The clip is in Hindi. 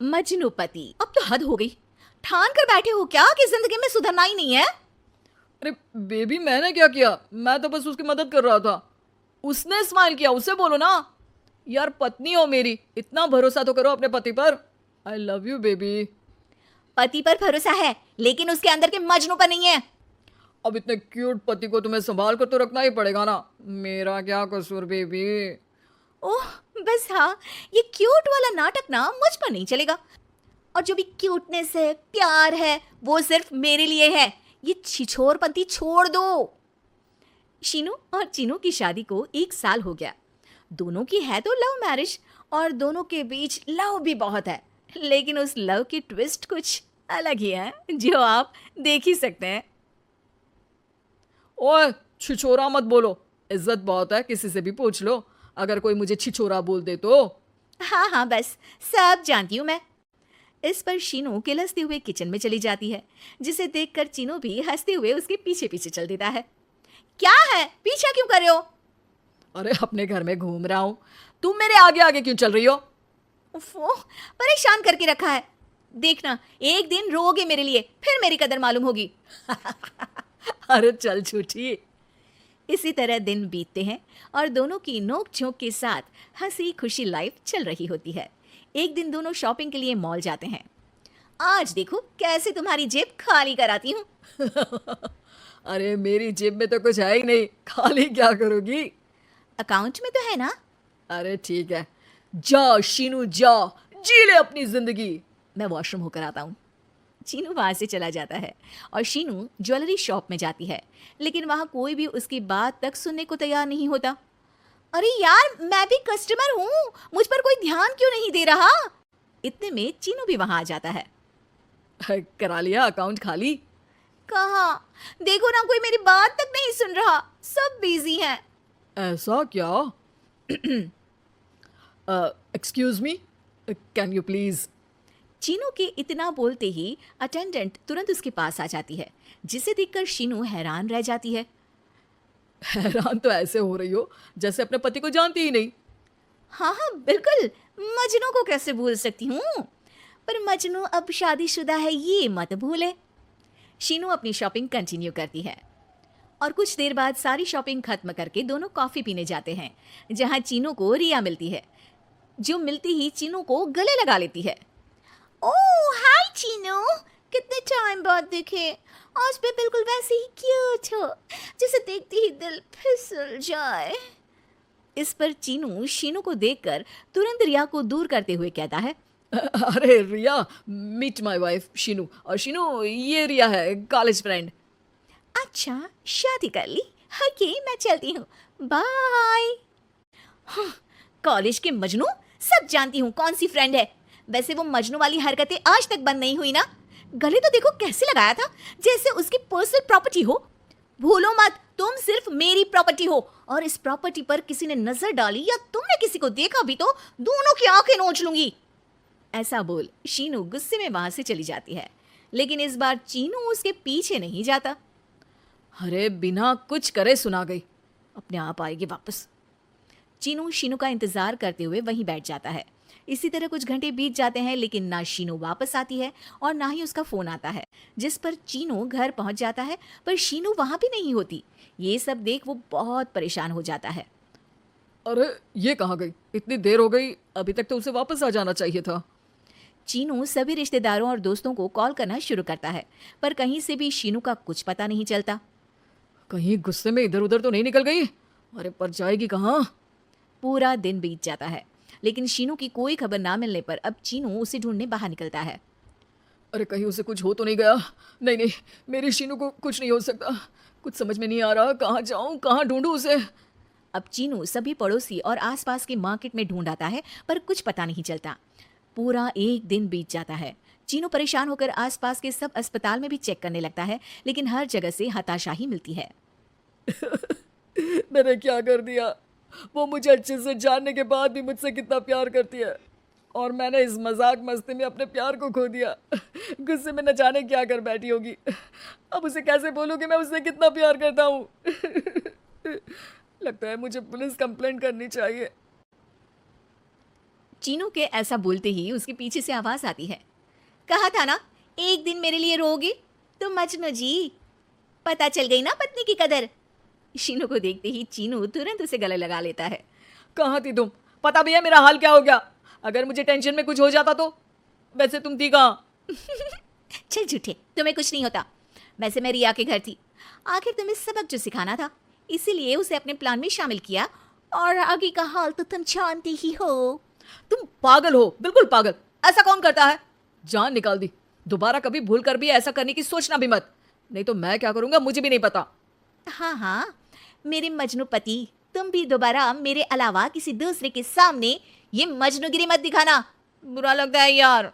मजनूपति, अब तो हद हो गई। ठान कर बैठे हो क्या कि जिंदगी में सुधरना ही नहीं है? अरे बेबी, मैंने क्या किया? मैं तो बस उसकी मदद कर रहा था। उसने स्माइल किया, उससे बोलो ना। यार, पत्नी हो मेरी, इतना भरोसा तो करो अपने पति पर। I love you baby. पति पर भरोसा है लेकिन उसके अंदर के मजनू पर नहीं है। अब इतने क्यूट पति को तुम्हें संभाल कर तो रखना ही पड़ेगा ना। मेरा क्या कसूर बेबी। ओह, बस हाँ, ये क्यूट वाला नाटक ना मुझ पर नहीं चलेगा। और जो भी क्यूटनेस है, प्यार है, वो सिर्फ मेरे लिए है। ये छिछोरपंती छोड़ दो। शीनू और चीनू की शादी को 1 साल हो गया। दोनों की है तो लव मैरिज और दोनों के बीच लव भी बहुत है। लेकिन उस लव की ट्विस्ट कुछ अलग ही है जो आप देख ही सकते हैं। ओए, छिछोरा मत बोलो। इज्जत बहुत है, किसी से भी पूछ लो। अगर कोई मुझे छिछोरा बोल दे तो। हाँ हाँ, बस सब जानती हूँ मैं। इस पर शीनू किलसते हुए किचन में चली जाती है, जिसे देखकर चीनू भी हंसते हुए उसके पीछे पीछे चल देता है। क्या है, पीछा क्यों कर रहे हो? अरे अपने घर में घूम रहा हूँ, तुम मेरे आगे आगे क्यों चल रही हो? उफ़ो, परेशान करके रखा है। देखना, एक दिन रोओगे मेरे लिए, फिर मेरी कदर मालूम होगी। अरे चल झूठी। इसी तरह दिन बीतते हैं और दोनों की नोक झोंक के साथ हंसी खुशी लाइफ चल रही होती है। एक दिन दोनों शॉपिंग के लिए मॉल जाते हैं। आज देखो कैसे तुम्हारी जेब खाली कराती हूँ। अरे मेरी जेब में तो कुछ है ही नहीं, खाली क्या करोगी? अकाउंट में तो है ना? अरे ठीक है, जा शीनू जा, जी ले अपनी जिंदगी। मैं वॉशरूम होकर आता हूँ। चीनू वहां से चला जाता है और शीनू ज्वेलरी शॉप में जाती है, लेकिन वहां कोई भी उसकी बात तक सुनने को तैयार नहीं होता। अरे यार, मैं भी कस्टमर हूँ, मुझ पर कोई ध्यान क्यों नहीं दे रहा? इतने में चीनू भी वहां आ जाता है। करा लिया अकाउंट खाली? कहाँ? देखो ना, कोई मेरी बात तक नहीं सुन रहा, सब बिजी हैं। ऐसा क्या? Excuse me, can you please? Chinu के इतना बोलते ही अटेंडेंट तुरंत उसके पास आ जाती है, जिसे देखकर शीनू हैरान रह जाती है। हैरान तो ऐसे हो रही हो जैसे अपने पति को जानती ही नहीं। हाँ हाँ बिल्कुल, मजनू को कैसे भूल सकती हूँ? पर मजनू अब शादीशुदा है, ये मत भूले। शीनू अपनी शॉपिंग कंटिन्यू करती है और कुछ देर बाद सारी शॉपिंग खत्म करके दोनों कॉफी पीने जाते हैं, जहाँ चीनू को रिया मिलती है, जो मिलती ही चीनू को गले लगा लेती है। ओह हाय चीनू, कितने टाइम बाद दिखे। आज भी बिल्कुल वैसे ही क्यूट हो, जिसे देखते ही दिल फिसल जाए। इस पर चीनू शीनू को देखकर तुरंत रिया को दूर करते हुए कहता है। अरे रिया, मीट माय वाइफ शीनू। और शीनू, ये रिया है, कॉलेज फ्रेंड। अच्छा, शादी कर ली? ओके, मैं चलती हूँ, बाय। कॉलेज के मजनू, सब जानती हूँ कौन सी फ्रेंड है। वैसे वो मजनू वाली हरकतें आज तक बंद नहीं हुई ना। गले तो देखो कैसे लगाया था, जैसे उसकी पर्सनल प्रॉपर्टी हो। भूलो मत, तुम सिर्फ मेरी प्रॉपर्टी हो, और इस प्रॉपर्टी पर किसी ने नजर डाली या तुमने किसी को देखा भी तो दोनों की आंखें नोच लूंगी। ऐसा बोल शीनू गुस्से में वहां से चली जाती है, लेकिन इस बार चीनू उसके पीछे नहीं जाता। अरे बिना कुछ करे सुना गई, अपने आप आएगी वापस। चीनू शीनू का इंतजार करते हुए वहीं बैठ जाता है। इसी तरह कुछ घंटे बीत जाते हैं, लेकिन ना शीनू वापस आती है और ना ही उसका फोन आता है, जिस पर चीनू घर पहुंच जाता है, पर शीनू वहां भी नहीं होती। ये सब देख वो बहुत परेशान हो जाता है। अरे ये कहाँ गई? इतनी देर हो गई, अभी तक तो उसे वापस आ जाना चाहिए था। चीनू सभी रिश्तेदारों और दोस्तों को कॉल करना शुरू करता है, पर कहीं से भी शीनू का कुछ पता नहीं चलता। कहीं गुस्से में इधर उधर तो नहीं निकल गई? अरे पर जाएगी कहाँ? पूरा दिन बीत जाता है, लेकिन शीनू की कोई खबर ना मिलने पर अब चीनू उसे ढूंढने बाहर निकलता है। अरे कहीं उसे कुछ हो तो नहीं गया? नहीं नहीं, मेरी शीनू को कुछ नहीं हो सकता। कुछ समझ में नहीं आ रहा, कहाँ जाऊँ, कहाँ ढूंढूं उसे। अब चीनू सभी पड़ोसी और आसपास के मार्केट में ढूंढ आता है, पर कुछ पता नहीं चलता। पूरा एक दिन बीत जाता है। चीनू परेशान होकर आसपास के सब अस्पताल में भी चेक करने लगता है, लेकिन हर जगह से हताशा ही मिलती है। मैंने क्या कर दिया? वो मुझे अच्छे से जानने के बाद भी मुझसे कितना प्यार करती है, और मैंने इस मजाक मस्ती में अपने प्यार को खो दिया। गुस्से में न जाने क्या कर बैठी होगी। अब उसे कैसे बोलूं कि मैं उससे कितना प्यार करता हूँ। लगता है मुझे पुलिस कंप्लेंट करनी चाहिए। चीनू के ऐसा बोलते ही उसके पीछे से आवाज आती है, कहा था ना एक दिन मेरे लिए रोगी। तो मजनू जी, पता चल गई ना पत्नी की कदर। शीनू को देखते ही चीनू तुरंत उसे गले लगा लेता है। कहाँ थी तुम? पता भी है मेरा हाल क्या हो गया? अगर मुझे टेंशन में कुछ हो जाता तो? वैसे तुम थी कहाँ? चल झूठे, तुम्हें कुछ नहीं होता। वैसे मैं रिया के घर थी। आखिर तुम्हें सबक जो सिखाना था, इसीलिए उसे अपने प्लान में शामिल किया। और आगे का हाल तो तुम जानते ही हो। तुम पागल हो, बिल्कुल पागल। ऐसा कौन करता है? जान निकाल दी। दोबारा कभी भूल कर भी ऐसा करने की सोचना भी मत, नहीं तो मैं क्या करूंगा मुझे भी नहीं पता। हाँ हाँ, मेरे मजनू पति, तुम भी दोबारा मेरे अलावा किसी दूसरे के सामने ये मजनूगिरी मत दिखाना। बुरा लगता है यार।